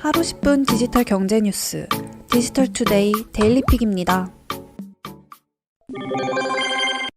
하루 10분 디지털 경제 뉴스 디지털투데이 데일리픽입니다.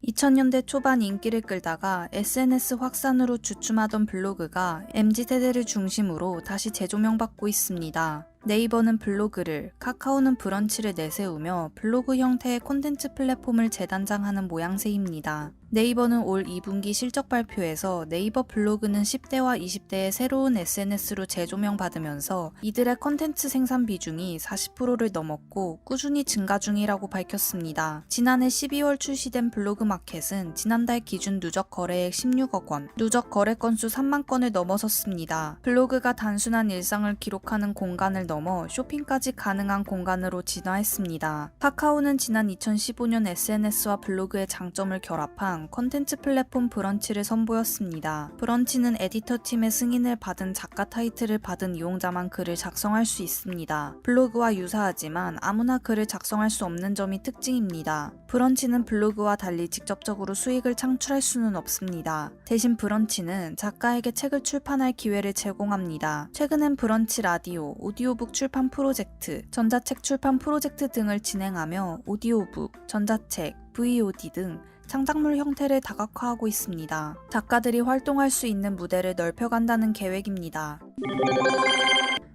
2000년대 초반 인기를 끌다가 SNS 확산으로 주춤하던 블로그가 MZ세대를 중심으로 다시 재조명받고 있습니다. 네이버는 블로그를, 카카오는 브런치를 내세우며 블로그 형태의 콘텐츠 플랫폼을 재단장하는 모양새입니다. 네이버는 올 2분기 실적 발표에서 네이버 블로그는 10대와 20대의 새로운 SNS로 재조명받으면서 이들의 콘텐츠 생산 비중이 40%를 넘었고 꾸준히 증가 중이라고 밝혔습니다. 지난해 12월 출시된 블로그 마켓은 지난달 기준 누적 거래액 16억 원, 누적 거래 건수 3만 건을 넘어섰습니다. 블로그가 단순한 일상을 기록하는 공간을 넘어 쇼핑까지 가능한 공간으로 진화했습니다. 카카오는 지난 2015년 SNS와 블로그의 장점을 결합한 콘텐츠 플랫폼 브런치를 선보였습니다. 브런치는 에디터 팀의 승인을 받은 작가 타이틀을 받은 이용자만 글을 작성할 수 있습니다. 블로그와 유사하지만 아무나 글을 작성할 수 없는 점이 특징입니다. 브런치는 블로그와 달리 직접적으로 수익을 창출할 수는 없습니다. 대신 브런치는 작가에게 책을 출판할 기회를 제공합니다. 최근엔 브런치 라디오, 오디오북 출판 프로젝트, 전자책 출판 프로젝트 등을 진행하며 오디오북, 전자책, VOD 등 창작물 형태를 다각화하고 있습니다. 작가들이 활동할 수 있는 무대를 넓혀간다는 계획입니다.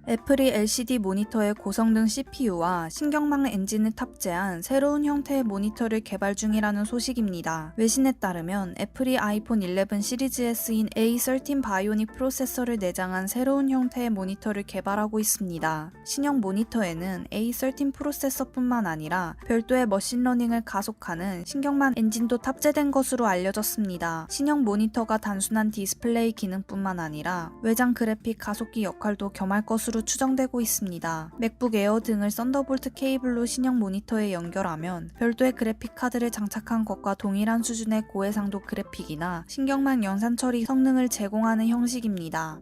애플이 LCD 모니터에 고성능 CPU와 신경망 엔진을 탑재한 새로운 형태의 모니터를 개발 중이라는 소식입니다. 외신에 따르면 애플이 아이폰 11 시리즈에 쓰인 A13 바이오닉 프로세서를 내장한 새로운 형태의 모니터를 개발하고 있습니다. 신형 모니터에는 A13 프로세서뿐만 아니라 별도의 머신러닝을 가속하는 신경망 엔진도 탑재된 것으로 알려졌습니다. 신형 모니터가 단순한 디스플레이 기능뿐만 아니라 외장 그래픽 가속기 역할도 겸할 것으로 추정되고 있습니다. 맥북 에어 등을 썬더볼트 케이블로 신형 모니터에 연결하면 별도의 그래픽 카드를 장착한 것과 동일한 수준의 고해상도 그래픽이나 신경망 연산 처리 성능을 제공하는 형식입니다.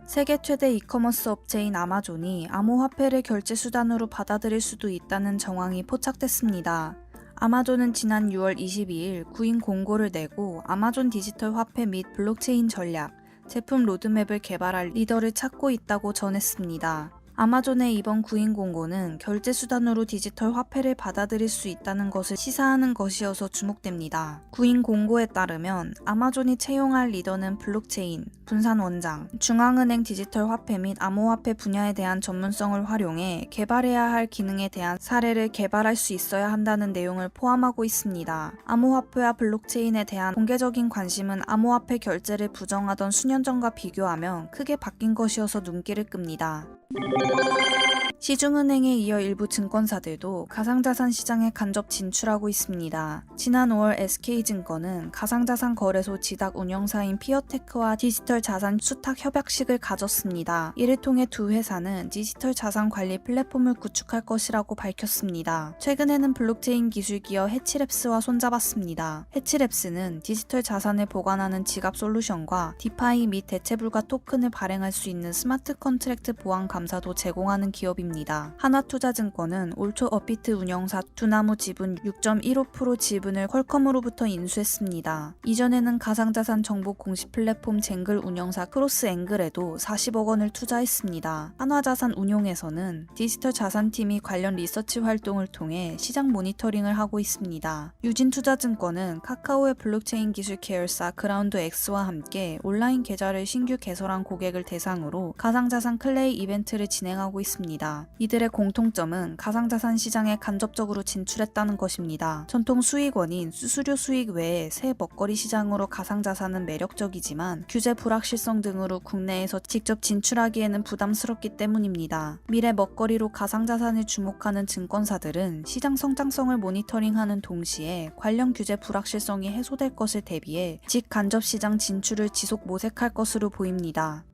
세계 최대 이커머스 업체인 아마존이 암호화폐를 결제 수단으로 받아들일 수도 있다는 정황이 포착됐습니다. 아마존은 지난 6월 22일 구인 공고를 내고 아마존 디지털 화폐 및 블록체인 전략, 제품 로드맵을 개발할 리더를 찾고 있다고 전했습니다. 아마존의 이번 구인 공고는 결제 수단으로 디지털 화폐를 받아들일 수 있다는 것을 시사하는 것이어서 주목됩니다. 구인 공고에 따르면 아마존이 채용할 리더는 블록체인, 분산 원장, 중앙은행 디지털 화폐 및 암호화폐 분야에 대한 전문성을 활용해 개발해야 할 기능에 대한 사례를 개발할 수 있어야 한다는 내용을 포함하고 있습니다. 암호화폐와 블록체인에 대한 공개적인 관심은 암호화폐 결제를 부정하던 수년 전과 비교하면 크게 바뀐 것이어서 눈길을 끕니다. 시중은행에 이어 일부 증권사들도 가상자산 시장에 간접 진출하고 있습니다. 지난 5월 SK증권은 가상자산 거래소 지닥 운영사인 피어테크와 디지털 자산 수탁 협약식을 가졌습니다. 이를 통해 두 회사는 디지털 자산 관리 플랫폼을 구축할 것이라고 밝혔습니다. 최근에는 블록체인 기술 기업 해치랩스와 손잡았습니다. 해치랩스는 디지털 자산을 보관하는 지갑 솔루션과 디파이 및 대체불가 토큰을 발행할 수 있는 스마트 컨트랙트 보안 감사도 제공하는 기업입니다. 하나투자증권은 올초 업비트 운영사 두나무 지분 6.15% 지분을 퀄컴으로부터 인수했습니다. 이전에는 가상자산 정보 공시 플랫폼 쟁글 운영사 크로스앵글에도 40억 원을 투자했습니다. 한화자산 운용에서는 디지털 자산팀이 관련 리서치 활동을 통해 시장 모니터링을 하고 있습니다. 유진투자증권은 카카오의 블록체인 기술 계열사 그라운드X와 함께 온라인 계좌를 신규 개설한 고객을 대상으로 가상자산 클레이 이벤트를 진행하고 있습니다. 이들의 공통점은 가상자산 시장에 간접적으로 진출했다는 것입니다. 전통 수익원인 수수료 수익 외에 새 먹거리 시장으로 가상자산은 매력적이지만 규제 불확실성 등으로 국내에서 직접 진출하기에는 부담스럽기 때문입니다. 미래 먹거리로 가상자산을 주목하는 증권사들은 시장 성장성을 모니터링하는 동시에 관련 규제 불확실성이 해소될 것을 대비해 직간접 시장 진출을 지속 모색할 것으로 보입니다.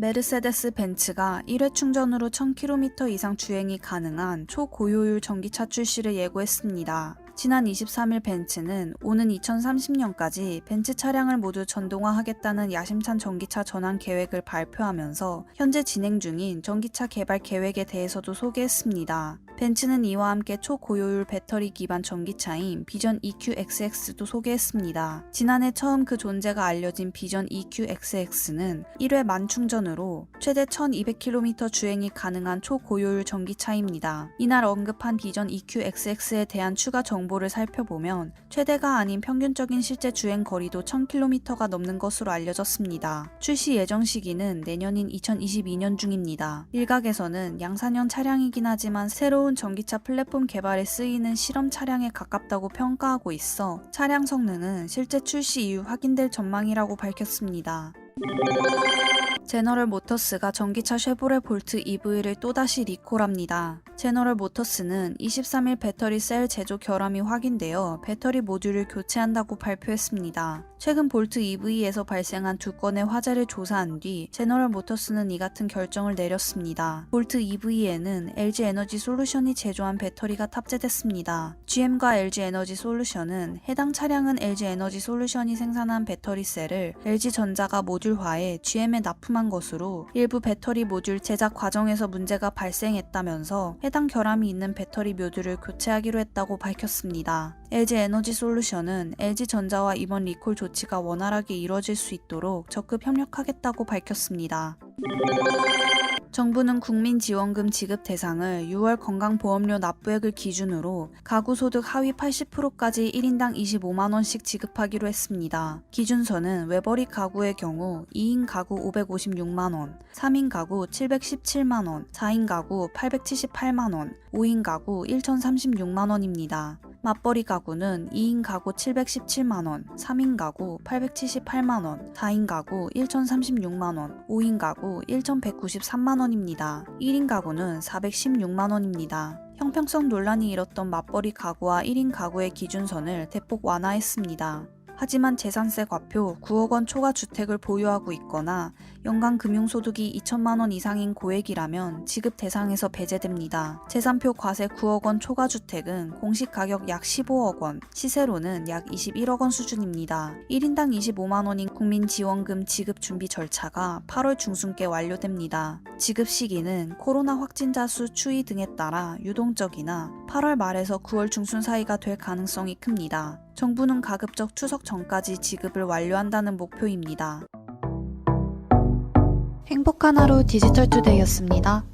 메르세데스 벤츠가 1회 충전으로 1000km 이상 주행이 가능한 초고효율 전기차 출시를 예고했습니다. 지난 23일 벤츠는 오는 2030년까지 벤츠 차량을 모두 전동화하겠다는 야심찬 전기차 전환 계획을 발표하면서 현재 진행 중인 전기차 개발 계획에 대해서도 소개했습니다. 벤츠는 이와 함께 초고효율 배터리 기반 전기차인 비전 EQXX도 소개했습니다. 지난해 처음 그 존재가 알려진 비전 EQXX는 1회 만충전으로 최대 1200km 주행이 가능한 초고효율 전기차입니다. 이날 언급한 비전 EQXX에 대한 추가 정보를 살펴보면 최대가 아닌 평균적인 실제 주행 거리도 1000km가 넘는 것으로 알려졌습니다. 출시 예정 시기는 내년인 2022년 중입니다. 일각에서는 양산형 차량이긴 하지만 새로운 전기차 플랫폼 개발에 쓰이는 실험 차량에 가깝다고 평가하고 있어 차량 성능은 실제 출시 이후 확인될 전망이라고 밝혔습니다. 제너럴 모터스가 전기차 쉐보레 볼트 EV를 또다시 리콜합니다. 제너럴 모터스는 23일 배터리 셀 제조 결함이 확인되어 배터리 모듈을 교체한다고 발표했습니다. 최근 볼트 EV에서 발생한 두 건의 화재를 조사한 뒤 제너럴 모터스는 이 같은 결정을 내렸습니다. 볼트 EV에는 LG 에너지 솔루션이 제조한 배터리가 탑재됐습니다. GM과 LG 에너지 솔루션은 해당 차량은 LG 에너지 솔루션이 생산한 배터리 셀을 LG전자가 모듈화해 GM에 납품한 것으로 일부 배터리 모듈 제작 과정에서 문제가 발생했다면서 해당 결함이 있는 배터리 모듈을 교체하기로 했다고 밝혔습니다. LG 에너지 솔루션은 LG전자와 이번 리콜 조치가 원활하게 이루어질 수 있도록 적극 협력하겠다고 밝혔습니다. 정부는 국민지원금 지급 대상을 6월 건강보험료 납부액을 기준으로 가구 소득 하위 80%까지 1인당 25만원씩 지급하기로 했습니다. 기준선은 외벌이 가구의 경우 2인 가구 556만원, 3인 가구 717만원, 4인 가구 878만원, 5인 가구 1036만원입니다. 맞벌이 가구는 2인 가구 717만원, 3인 가구 878만원, 4인 가구 1036만원, 5인 가구 1193만원입니다. 1인 가구는 416만원입니다. 형평성 논란이 일었던 맞벌이 가구와 1인 가구의 기준선을 대폭 완화했습니다. 하지만 재산세 과표 9억원 초과 주택을 보유하고 있거나 연간 금융소득이 2천만원 이상인 고액이라면 지급 대상에서 배제됩니다. 재산표 과세 9억원 초과 주택은 공시 가격 약 15억원, 시세로는 약 21억원 수준입니다. 1인당 25만원인 국민지원금 지급 준비 절차가 8월 중순께 완료됩니다. 지급 시기는 코로나 확진자 수 추이 등에 따라 유동적이나 8월 말에서 9월 중순 사이가 될 가능성이 큽니다. 정부는 가급적 추석 전까지 지급을 완료한다는 목표입니다. 행복한 하루 디지털투데이였습니다.